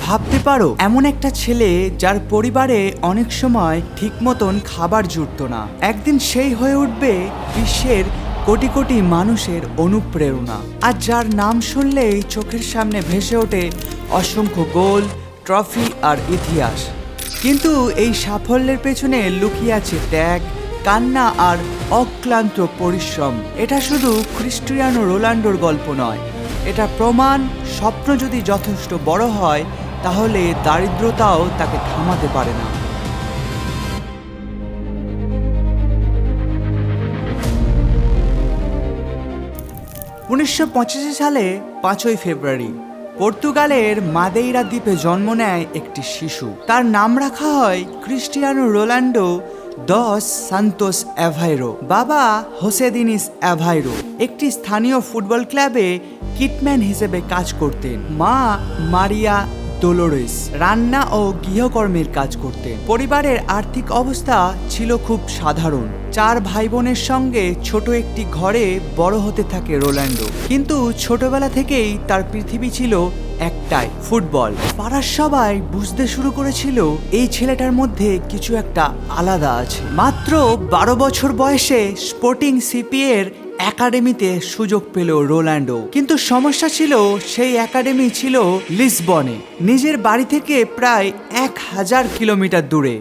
ভাবতে পারো এমন একটা ছেলে যার পরিবারে অনেক সময় ঠিক মতন খাবার জুটতো না, একদিন সেই হয়ে উঠবে বিশ্বের কোটি কোটি মানুষের অনুপ্রেরণা, আর যার নাম শুনলেই চোখের সামনে ভেসে ওঠে অসংখ্য গোল, ট্রফি আর ইতিহাস। কিন্তু এই সাফল্যের পেছনে লুকিয়ে আছে ত্যাগ, কান্না আর অক্লান্ত পরিশ্রম। এটা শুধু ক্রিস্টিয়ানো রোনাল্ডোর গল্প নয়, এটা প্রমাণ স্বপ্ন যদি যথেষ্ট বড় হয় তাহলে দারিদ্রতাও তাকে থামাতে পারে না। 1985 সালে 5ই ফেব্রুয়ারি পর্তুগালের মাদেইরা দ্বীপে জন্ম নেয় একটি শিশু। তার নাম রাখা হয় ক্রিস্টিয়ানো রোনাল্ডো দস সান্তোস অ্যাভাইরো। বাবা হোসে দিনিস অ্যাভাইরো একটি স্থানীয় ফুটবল ক্লাবে কিটম্যান হিসেবে কাজ করতেন। মা মারিয়া ডোলোরেস রান্না ও গৃহকর্মের কাজ করতেন। পরিবারের আর্থিক অবস্থা ছিল খুব সাধারণ। 4 ভাই বোনের সঙ্গে ছোট একটি ঘরে বড় হতে থাকে রোনাল্ডো। কিন্তু ছোটবেলা থেকেই তার পৃথিবী ছিল একটাই, ফুটবল। পাড়ার সবাই বুঝতে শুরু করেছিল এই ছেলেটার মধ্যে কিছু একটা আলাদা আছে। মাত্র 12 বছর বয়সে স্পোর্টিং সিপি এর একাডেমিতে সুযোগ পেল রোনাল্ডো। কিন্তু সমস্যা ছিল সেই একাডেমি ছিল লিসবনে, নিজের বাড়ি থেকে প্রায় 1000 কিলোমিটার দূরে।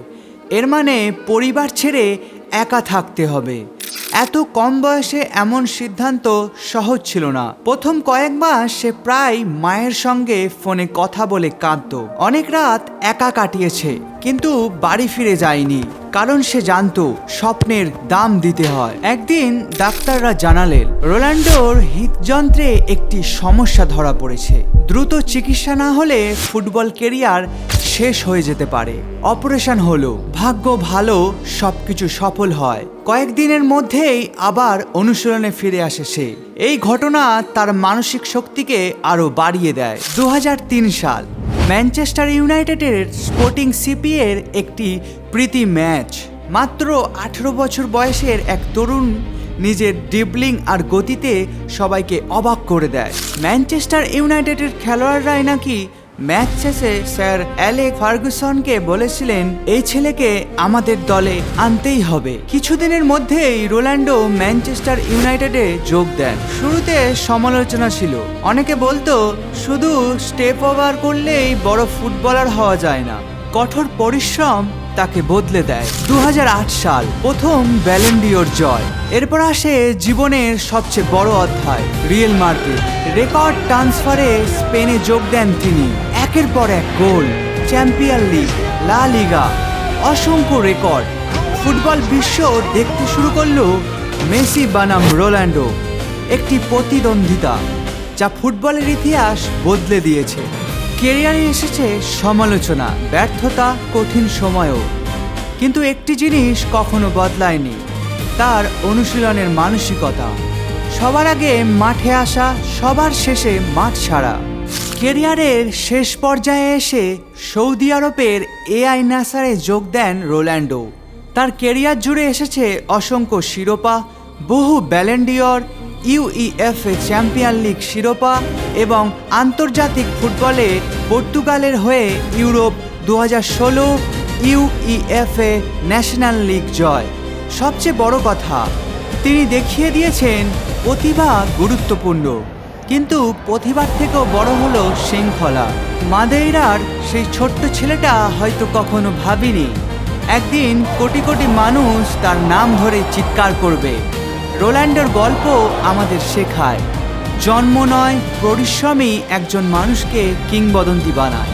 এর মানে পরিবার ছেড়ে একা থাকতে হবে। এত কম বয়সে এমন সিদ্ধান্ত সহজ ছিল না। প্রথম কয়েক মাস সে প্রায় মায়ের সঙ্গে ফোনে কথা বলে কাঁদতো। অনেক রাত একা কাটিয়েছে, কিন্তু বাড়ি ফিরে যায়নি, কারণ সে জানতো স্বপ্নের দাম দিতে হয়। একদিন ডাক্তাররা জানালেন রোনাল্ডোর হৃদযন্ত্রে একটি সমস্যা ধরা পড়েছে। দ্রুত চিকিৎসা না হলে ফুটবল ক্যারিয়ার শেষ হয়ে যেতে পারে। অপারেশন হলো, ভাগ্য ভালো সবকিছু সফল হয়। কয়েকদিনের মধ্যেই আবার অনুশীলনে ফিরে আসে সে। এই ঘটনা তার মানসিক শক্তিকে আরো বাড়িয়ে দেয়। 2003 সাল ম্যানচেস্টার ইউনাইটেডের স্পোর্টিং সিপি এর একটি প্রীতি ম্যাচ। মাত্র 18 বছর বয়সের এক তরুণ নিজের ড্রিবলিং আর গতিতে সবাইকে অবাক করে দেয়। ম্যানচেস্টার ইউনাইটেডের খেলোয়াড়রাই নাকি ম্যাচ শেষে স্যার অ্যালেক্স ফার্গুসনকে বলেছিলেন এই ছেলেকে আমাদের দলে আনতেই হবে। কিছুদিনের মধ্যেই রোনাল্ডো ম্যানচেস্টার ইউনাইটেডে যোগ দেন। শুরুতে সমালোচনা ছিল, অনেকে বলতো শুধু স্টেপ ওভার করলেই বড় ফুটবলার হওয়া যায় না। কঠোর পরিশ্রম তাকে বদলে দেয়। 2008 সাল প্রথম ব্যালন ডিওর জয়। এরপর আসে জীবনের সবচেয়ে বড় অধ্যায়, রিয়াল মাদ্রিদ। রেকর্ড ট্রান্সফারে স্পেনে যোগ দেন তিনি। একের পর এক গোল, চ্যাম্পিয়ন লিগ, লা লিগা, অসংখ্য রেকর্ড। ফুটবল বিশ্ব দেখতে শুরু করলো মেসি বনাম রোনাল্ডো, একটি প্রতিদ্বন্দ্বিতা যা ফুটবলের ইতিহাস বদলে দিয়েছে। ক্যারিয়ারে এসেছে সমালোচনা, ব্যর্থতা, কঠিন সময়ও, কিন্তু একটি জিনিস কখনো বদলায়নি, তার অনুশীলনের মানসিকতা। সবার আগে মাঠে আসা, সবার শেষে মাঠ ছাড়া। ক্যারিয়ারের শেষ পর্যায়ে এসে সৌদি আরবের এআই নাসারে যোগ দেন রোনাল্ডো। তার ক্যারিয়ার জুড়ে এসেছে অসংখ্য শিরোপা, বহু Ballon d'Or, UEFA champion league শিরোপা এবং আন্তর্জাতিক ফুটবলে পর্তুগালের হয়ে ইউরোপ 2016 ইউইএফএ ন্যাশনাল লিগ জয়। সবচেয়ে বড় কথা, তিনি দেখিয়ে দিয়েছেন প্রতিভা গুরুত্বপূর্ণ, কিন্তু প্রতিভার থেকেও বড় হলো শৃঙ্খলা। মাদেইরার সেই ছোট্ট ছেলেটা হয়তো কখনো ভাবেনি একদিন কোটি কোটি মানুষ তার নাম ধরে চিৎকার করবে। রোনাল্ডোর গল্প আমাদের শেখায় জন্ম নয়, পরিশ্রমই একজন মানুষকে কিংবদন্তি বানায়।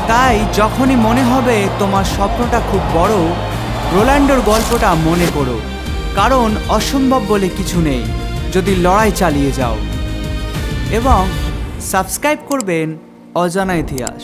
তাই যখনই মনে হবে তোমার স্বপ্নটা খুব বড়, রোনাল্ডোর গল্পটা মনে করো, কারণ অসম্ভব বলে কিছু নেই যদি লড়াই চালিয়ে যাও। এবং সাবস্ক্রাইব করবেন অজানা ইতিহাস।